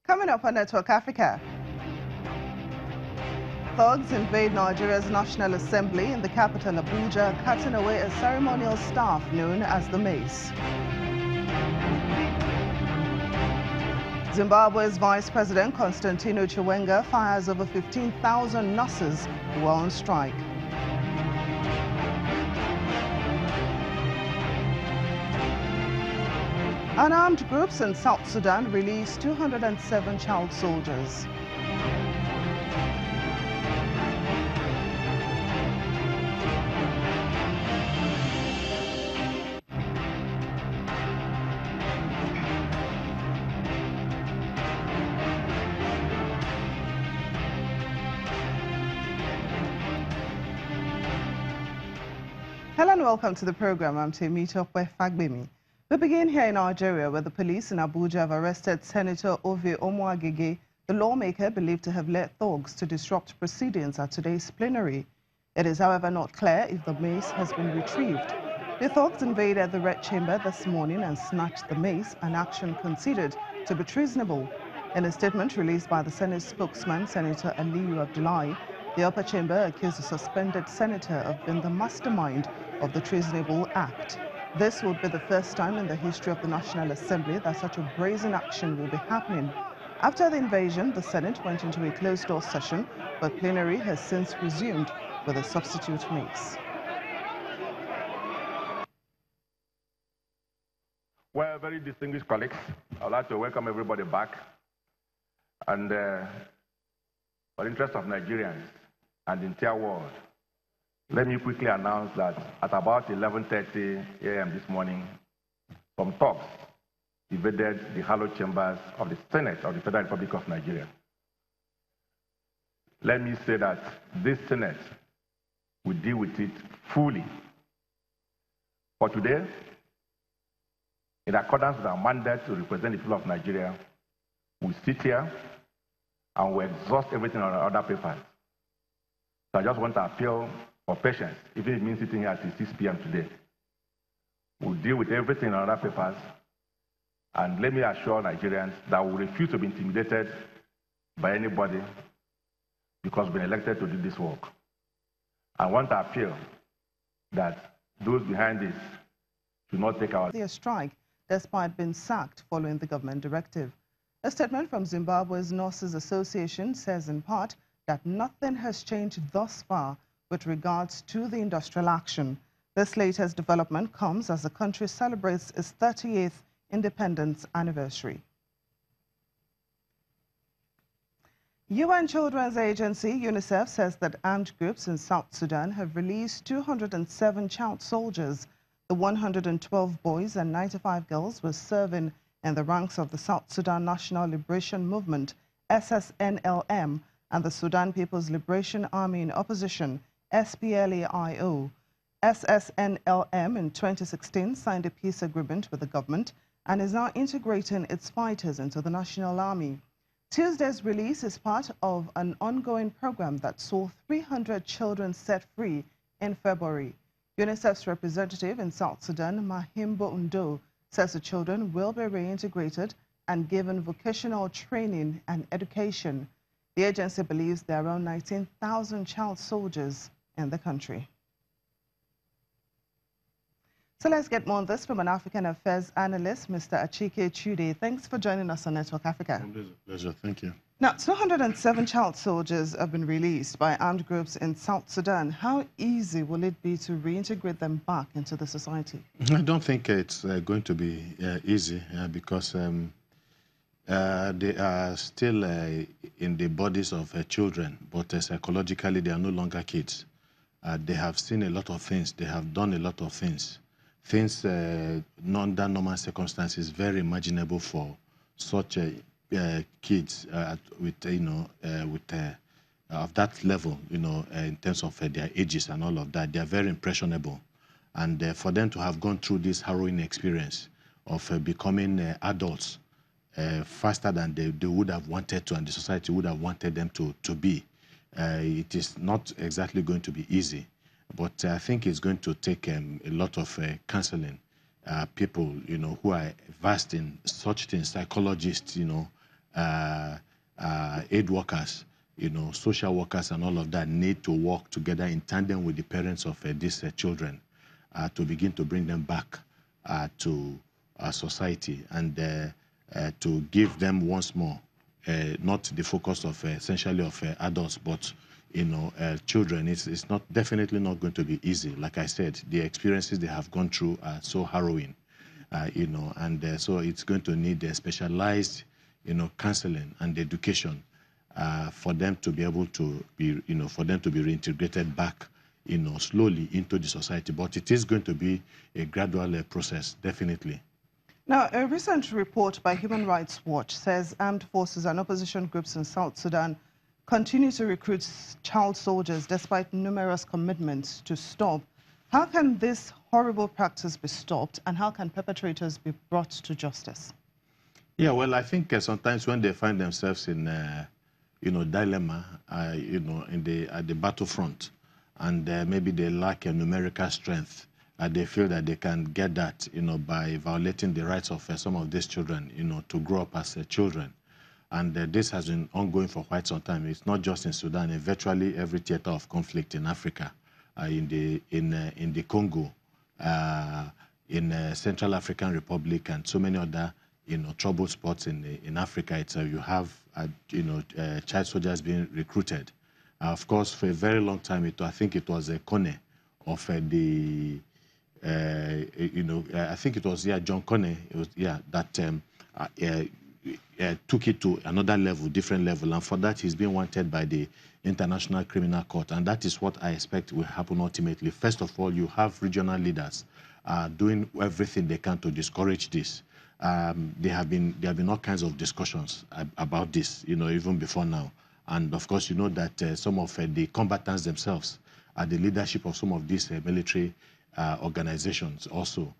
Coming up on Network Africa, thugs invade Nigeria's National Assembly in the capital Abuja, cutting away a ceremonial staff known as the Mace. Zimbabwe's Vice President Constantino Chiwenga fires over 15,000 nurses who are on strike. Unarmed groups in South Sudan released 207 child soldiers. Hello and welcome to the program. I'm Temitope Fagbemi. We begin here in Nigeria, where the police in Abuja have arrested Senator Ove Omoagege, the lawmaker believed to have led thugs to disrupt proceedings at today's plenary. It is, however, not clear if the mace has been retrieved. The thugs invaded the Red Chamber this morning and snatched the mace, an action considered to be treasonable. In a statement released by the Senate spokesman, Senator Aliyu Abdullahi, the upper chamber accused the suspended senator of being the mastermind of the treasonable act. This would be the first time in the history of the National Assembly that such a brazen action will be happening. After the invasion, the Senate went into a closed-door session, but plenary has since resumed with a substitute mace. Well, very distinguished colleagues, I'd like to welcome everybody back. And for the interest of Nigerians and the entire world, let me quickly announce that at about 11:30 a.m. this morning, some thugs invaded the hallowed chambers of the Senate of the Federal Republic of Nigeria. Let me say that this Senate will deal with it fully. For today, in accordance with our mandate to represent the people of Nigeria, we sit here and we exhaust everything on our other papers. So I just want to appeal for patience, even if it means sitting here until 6 p.m. today. We'll deal with everything on other papers, and let me assure Nigerians that we refuse to be intimidated by anybody because we've been elected to do this work. I want to appeal that those behind this should not take our strike despite being sacked following the government directive. A statement from Zimbabwe's Nurses Association says in part that nothing has changed thus far with regards to the industrial action. This latest development comes as the country celebrates its 38th independence anniversary. UN Children's Agency, UNICEF, says that armed groups in South Sudan have released 207 child soldiers. The 112 boys and 95 girls were serving in the ranks of the South Sudan National Liberation Movement, SSNLM, and the Sudan People's Liberation Army in opposition, SPLA-IO. SSNLM in 2016 signed a peace agreement with the government and is now integrating its fighters into the National Army. Tuesday's release is part of an ongoing program that saw 300 children set free in February. UNICEF's representative in South Sudan, Mahimbo Undo, says the children will be reintegrated and given vocational training and education. The agency believes there are around 19,000 child soldiers in the country. So let's get more on this from an African Affairs analyst, Mr. Achike Chude. Thanks for joining us on Network Africa. Pleasure, thank you. Now, 207 child soldiers have been released by armed groups in South Sudan. How easy will it be to reintegrate them back into the society? I don't think it's going to be easy because they are still in the bodies of children, but psychologically they are no longer kids. They have seen a lot of things. They have done a lot of things. Things under normal circumstances very imaginable for such kids with of that level, in terms of their ages and all of that. They are very impressionable, and for them to have gone through this harrowing experience of becoming adults faster than they would have wanted to, and the society would have wanted them to be. It is not exactly going to be easy, but I think it's going to take a lot of counseling. People, who are versed in such things, psychologists, aid workers, social workers and all of that need to work together in tandem with the parents of these children to begin to bring them back to society and to give them once more, not the focus of essentially of adults, but children. It's definitely not going to be easy. Like I said, the experiences they have gone through are so harrowing, and so it's going to need a specialized, counseling and education for them to be able to be, for them to be reintegrated back, slowly into the society. But it is going to be a gradual process, definitely. Now, a recent report by Human Rights Watch says armed forces and opposition groups in South Sudan continue to recruit child soldiers despite numerous commitments to stop. How can this horrible practice be stopped, and how can perpetrators be brought to justice? Yeah, well, I think sometimes when they find themselves in, dilemma, at the battlefront, and maybe they lack a numerical strength, they feel that they can get that, by violating the rights of some of these children, to grow up as children. And this has been ongoing for quite some time. It's not just in Sudan, in virtually every theater of conflict in Africa, in the Congo, in Central African Republic, and so many other, troubled spots in Africa itself. You have, child soldiers being recruited. Of course, for a very long time, I think it was a Kone of the. I think it was John Kone. It was that took it to another level, different level, and for that he's being wanted by the International Criminal Court, and that is what I expect will happen ultimately. First of all, you have regional leaders doing everything they can to discourage this. There have been all kinds of discussions about this, even before now, and of course, that some of the combatants themselves are the leadership of some of these military organizations also.